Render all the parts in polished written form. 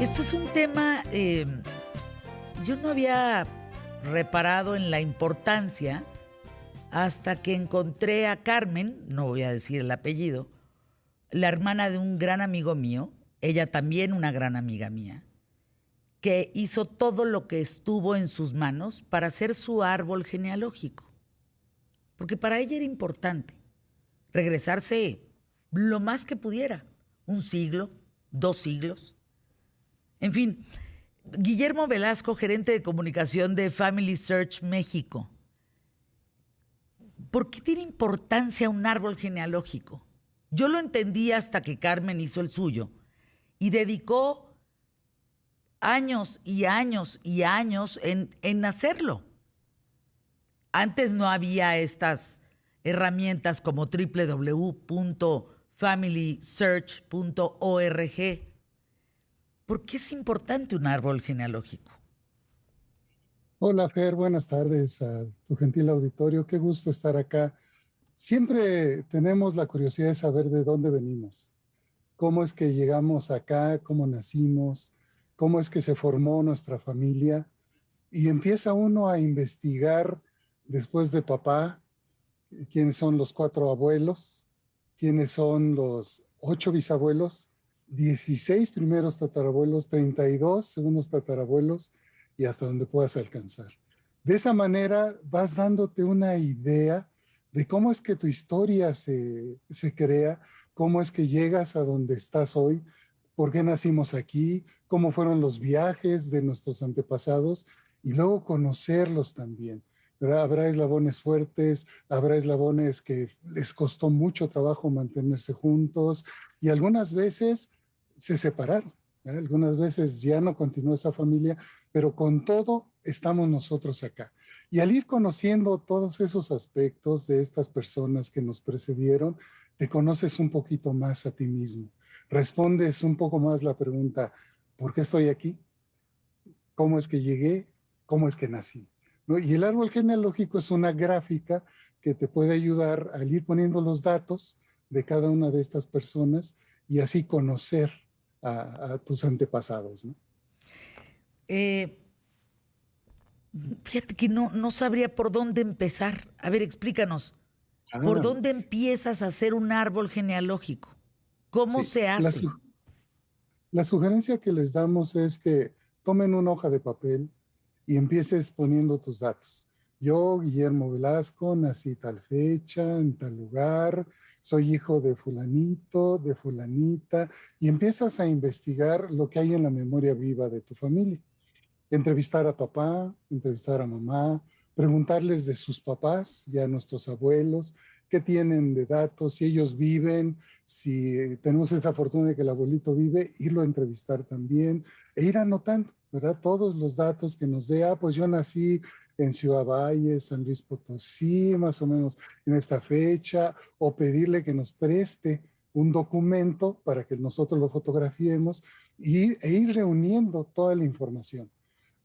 Esto es un tema, yo no había reparado en la importancia hasta que encontré a Carmen, no voy a decir el apellido, la hermana de un gran amigo mío, ella también una gran amiga mía, que hizo todo lo que estuvo en sus manos para hacer su árbol genealógico. Porque para ella era importante regresarse lo más que pudiera, un siglo, 2 siglos. En fin, Guillermo Velasco, gerente de comunicación de Family Search México. ¿Por qué tiene importancia un árbol genealógico? Yo lo entendí hasta que Carmen hizo el suyo y dedicó años y años y años en hacerlo. Antes no había estas herramientas como www.familysearch.org. ¿Por qué es importante un árbol genealógico? Hola Fer, buenas tardes a tu gentil auditorio. Qué gusto estar acá. Siempre tenemos la curiosidad de saber de dónde venimos, cómo es que llegamos acá, cómo nacimos, cómo es que se formó nuestra familia. Y empieza uno a investigar después de papá, quiénes son los 4 abuelos, quiénes son los 8 bisabuelos, 16 primeros tatarabuelos, 32 segundos tatarabuelos y hasta donde puedas alcanzar. De esa manera vas dándote una idea de cómo es que tu historia se crea, cómo es que llegas a donde estás hoy, por qué nacimos aquí, cómo fueron los viajes de nuestros antepasados y luego conocerlos también. ¿Verdad? Habrá eslabones fuertes, habrá eslabones que les costó mucho trabajo mantenerse juntos y algunas veces se separaron. ¿Verdad? Algunas veces ya no continuó esa familia, pero con todo estamos nosotros acá. Y al ir conociendo todos esos aspectos de estas personas que nos precedieron, te conoces un poquito más a ti mismo. Respondes un poco más la pregunta, ¿por qué estoy aquí? ¿Cómo es que llegué? ¿Cómo es que nací? ¿No? Y el árbol genealógico es una gráfica que te puede ayudar al ir poniendo los datos de cada una de estas personas y así conocer a tus antepasados, ¿no? Eh, Fíjate que no sabría por dónde empezar. A ver, explícanos. ¿Por Ah, dónde empiezas a hacer un árbol genealógico? ¿Cómo sí. se hace? La sugerencia que les damos es que tomen una hoja de papel y empieces poniendo tus datos. Yo, Guillermo Velasco, nací tal fecha, en tal lugar, soy hijo de fulanito, de fulanita, y empiezas a investigar lo que hay en la memoria viva de tu familia. Entrevistar a papá, entrevistar a mamá, preguntarles de sus papás, ya nuestros abuelos, qué tienen de datos, si ellos viven, si tenemos esa fortuna de que el abuelito vive, irlo a entrevistar también e ir anotando, ¿verdad? Todos los datos que nos dé, pues yo nací en Ciudad Valles, San Luis Potosí, más o menos en esta fecha, o pedirle que nos preste un documento para que nosotros lo fotografiemos e ir reuniendo toda la información.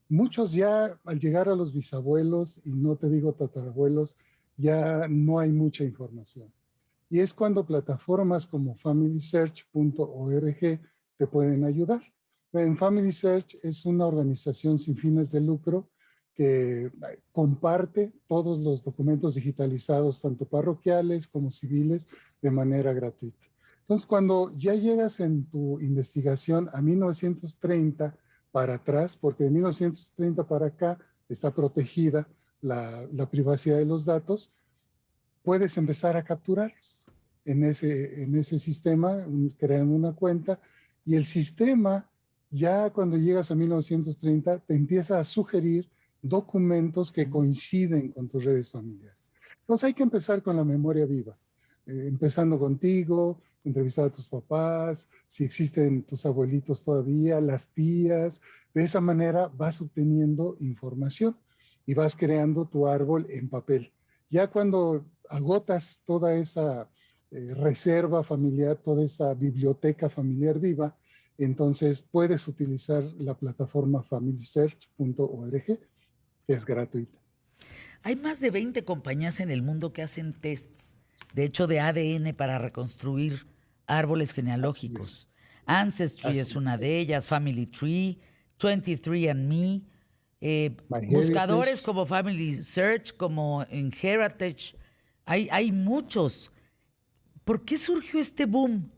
Muchos ya al llegar a los bisabuelos, y no te digo tatarabuelos, ya no hay mucha información. Y es cuando plataformas como familysearch.org te pueden ayudar. En Family Search es una organización sin fines de lucro que comparte todos los documentos digitalizados, tanto parroquiales como civiles, de manera gratuita. Entonces, cuando ya llegas en tu investigación a 1930 para atrás, porque de 1930 para acá está protegida la privacidad de los datos, puedes empezar a capturarlos en ese sistema, creando una cuenta, y el sistema, ya cuando llegas a 1930, te empieza a sugerir documentos que coinciden con tus redes familiares. Entonces hay que empezar con la memoria viva, empezando contigo, entrevistar a tus papás, si existen tus abuelitos todavía, las tías. De esa manera vas obteniendo información y vas creando tu árbol en papel. Ya cuando agotas toda esa reserva familiar, toda esa biblioteca familiar viva, entonces puedes utilizar la plataforma familysearch.org, que es gratuita. Hay más de 20 compañías en el mundo que hacen tests, de hecho, de ADN para reconstruir árboles Así es. genealógicos. Ancestry es Así, una de ellas, Family Tree, 23andMe, buscadores MyHeritage. como Family Search, como en Heritage. Hay muchos. ¿Por qué surgió este boom,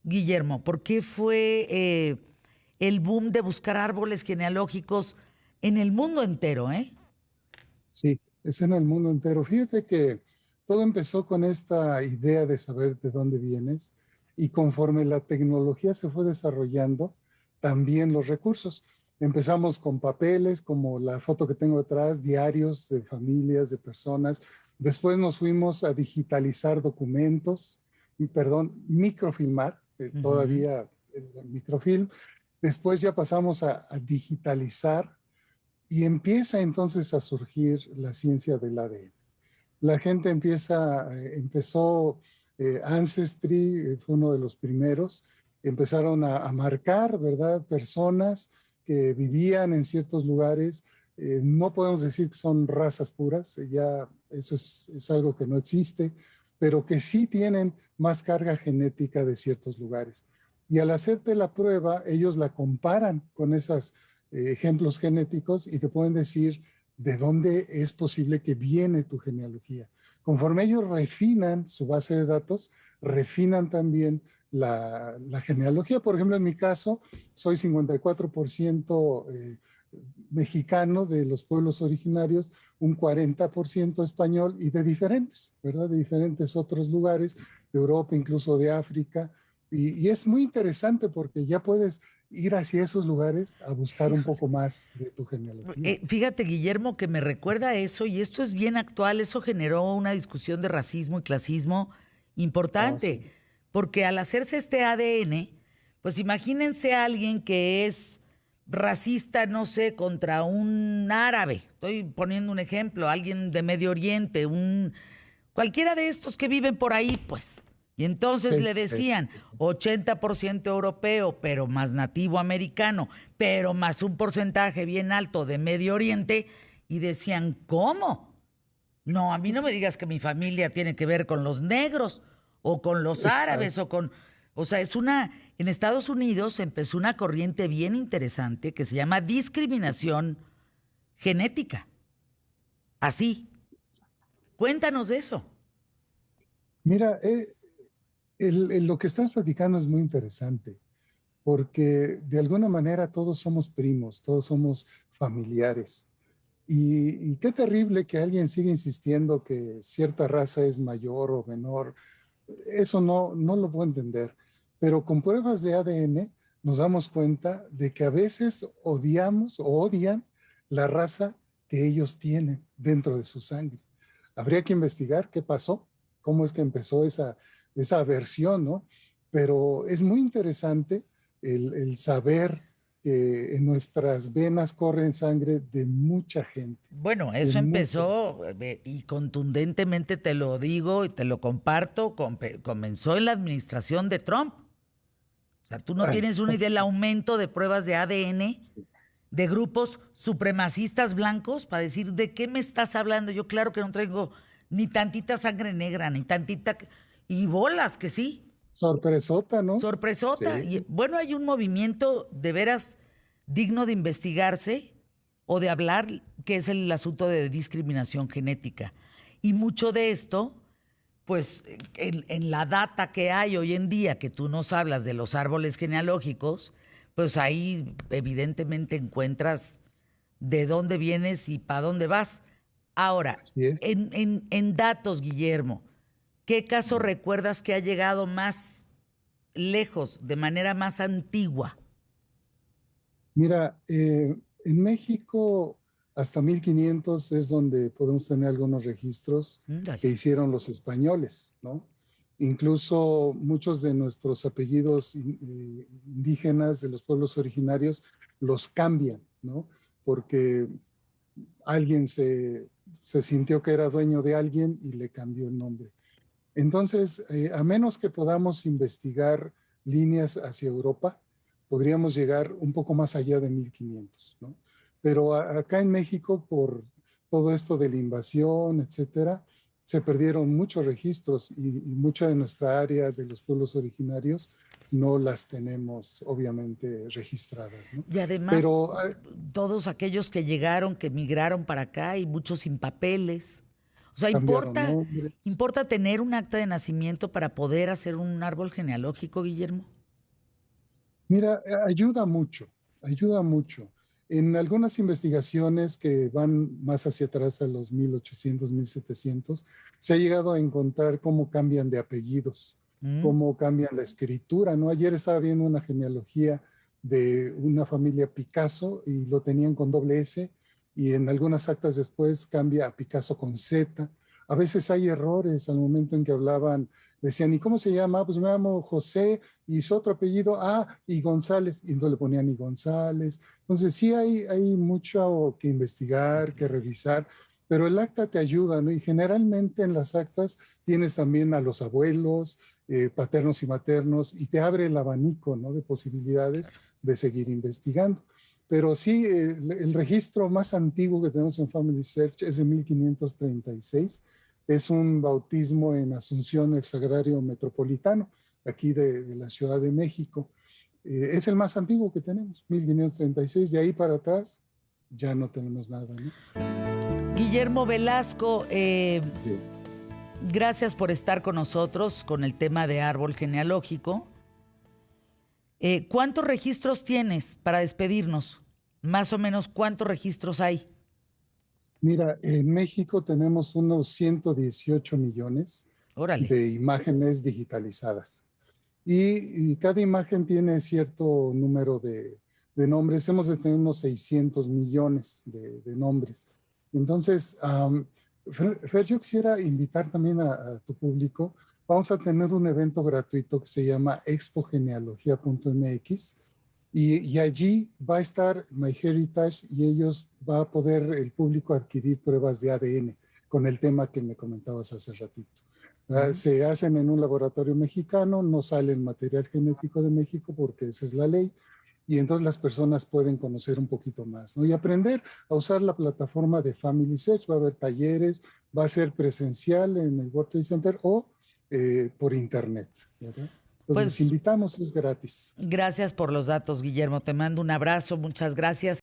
Guillermo? ¿Por qué fue el boom de buscar árboles genealógicos en el mundo entero, eh? Sí, es en el mundo entero. Fíjate que todo empezó con esta idea de saber de dónde vienes y conforme la tecnología se fue desarrollando, también los recursos. Empezamos con papeles, como la foto que tengo detrás, diarios de familias, de personas. Después nos fuimos a digitalizar documentos, perdón, microfilmar, Ujú. todavía el microfilm. Después ya pasamos a digitalizar y empieza entonces a surgir la ciencia del ADN. La gente empezó, Ancestry fue uno de los primeros, empezaron a marcar, ¿verdad? Personas que vivían en ciertos lugares. No podemos decir que son razas puras, ya eso es algo que no existe, pero que sí tienen más carga genética de ciertos lugares. Y al hacerte la prueba, ellos la comparan con esos ejemplos genéticos y te pueden decir de dónde es posible que viene tu genealogía. Conforme ellos refinan su base de datos, refinan también la genealogía. Por ejemplo, en mi caso, soy 54% mexicano de los pueblos originarios, un 40% español y de diferentes, ¿verdad? De diferentes otros lugares, de Europa, incluso de África. Y es muy interesante porque ya puedes ir hacia esos lugares a buscar un Híjole. poco más de tu genealogía. Fíjate, Guillermo, que me recuerda a eso, y esto es bien actual, eso generó una discusión de racismo y clasismo Oh, importante, sí. porque al hacerse este ADN, pues imagínense a alguien que es racista, no sé, contra un árabe, estoy poniendo un ejemplo, alguien de Medio Oriente, cualquiera de estos que viven por ahí, pues. Y entonces Sí, le sí, decían sí, sí. 80% europeo, pero más nativo americano, pero más un porcentaje bien alto de Medio Oriente, y decían, ¿cómo? No, a mí no me digas que mi familia tiene que ver con los negros o con los árabes Exacto. o con... O sea, en Estados Unidos empezó una corriente bien interesante que se llama discriminación genética. Así. Cuéntanos de eso. Mira, lo que estás platicando es muy interesante, porque de alguna manera todos somos primos, todos somos familiares. Y qué terrible que alguien siga insistiendo que cierta raza es mayor o menor. Eso no lo puedo entender. Pero con pruebas de ADN nos damos cuenta de que a veces odiamos o odian la raza que ellos tienen dentro de su sangre. Habría que investigar qué pasó, cómo es que empezó esa aversión, ¿no? Pero es muy interesante el saber que en nuestras venas corren sangre de mucha gente, Bueno, de eso mucha. empezó y contundentemente te lo digo y te lo comparto, comenzó en la administración de Trump. O sea, tú no Ay, tienes una idea del sí, aumento de pruebas de ADN de grupos supremacistas blancos para decir, ¿de qué me estás hablando? Yo claro que no traigo ni tantita sangre negra, ni tantita... Y bolas, que sí, sorpresota, ¿no? sorpresota. Sí, Y bueno, hay un movimiento de veras digno de investigarse o de hablar, que es el asunto de discriminación genética. Y mucho de esto, pues en la data que hay hoy en día, que tú nos hablas de los árboles genealógicos, pues ahí evidentemente encuentras de dónde vienes y para dónde vas. Ahora, así es. en datos, Guillermo, ¿qué caso recuerdas que ha llegado más lejos, de manera más antigua? Mira, en México hasta 1500 es donde podemos tener algunos registros que Dale. hicieron los españoles, ¿no? Incluso muchos de nuestros apellidos indígenas de los pueblos originarios los cambian, ¿no? Porque alguien se sintió que era dueño de alguien y le cambió el nombre. Entonces, a menos que podamos investigar líneas hacia Europa, podríamos llegar un poco más allá de 1500, ¿no? Pero acá en México, por todo esto de la invasión, etcétera, se perdieron muchos registros y mucha de nuestra área de los pueblos originarios no las tenemos obviamente registradas, ¿no? Y además, Pero todos aquellos que llegaron, que migraron para acá y muchos sin papeles. O sea, cambiaron nombres. ¿importa tener un acta de nacimiento para poder hacer un árbol genealógico, Guillermo? Mira, ayuda mucho, ayuda mucho. En algunas investigaciones que van más hacia atrás a los 1800, 1700, se ha llegado a encontrar cómo cambian de apellidos, Mm. cómo cambian la escritura, ¿no? Ayer estaba viendo una genealogía de una familia Picasso y lo tenían con doble S y en algunas actas después cambia a Picasso con Z. A veces hay errores al momento en que hablaban, decían, ¿y cómo se llama? Pues me llamo José y su otro apellido, y González, y entonces le ponían y González. Entonces sí hay mucho que investigar, que revisar, pero el acta te ayuda, ¿no? Y generalmente en las actas tienes también a los abuelos, paternos y maternos, y te abre el abanico, ¿no? De posibilidades de seguir investigando. Pero sí, el registro más antiguo que tenemos en Family Search es de 1536. Es un bautismo en Asunción, el Sagrario Metropolitano, aquí de la Ciudad de México. Es el más antiguo que tenemos, 1536. De ahí para atrás ya no tenemos nada, ¿no? Guillermo Velasco, Sí. gracias por estar con nosotros con el tema de árbol genealógico. ¿Cuántos registros tienes para despedirnos? Más o menos, ¿cuántos registros hay? Mira, en México tenemos unos 118 millones Órale. de imágenes digitalizadas. Y cada imagen tiene cierto número de nombres. Hemos de tener unos 600 millones de nombres. Entonces, Fer, yo quisiera invitar también a tu público. Vamos a tener un evento gratuito que se llama expogenealogía.mx y allí va a estar MyHeritage y ellos va a poder el público adquirir pruebas de ADN con el tema que me comentabas hace ratito. Se hacen en un laboratorio mexicano, no sale el material genético de México porque esa es la ley, y entonces las personas pueden conocer un poquito más, ¿no? Y aprender a usar la plataforma de Family Search. Va a haber talleres, va a ser presencial en el World Trade Center o por internet, ¿verdad? Entonces les Pues invitamos, es gratis. gracias por los datos, Guillermo. Te mando un abrazo, muchas gracias.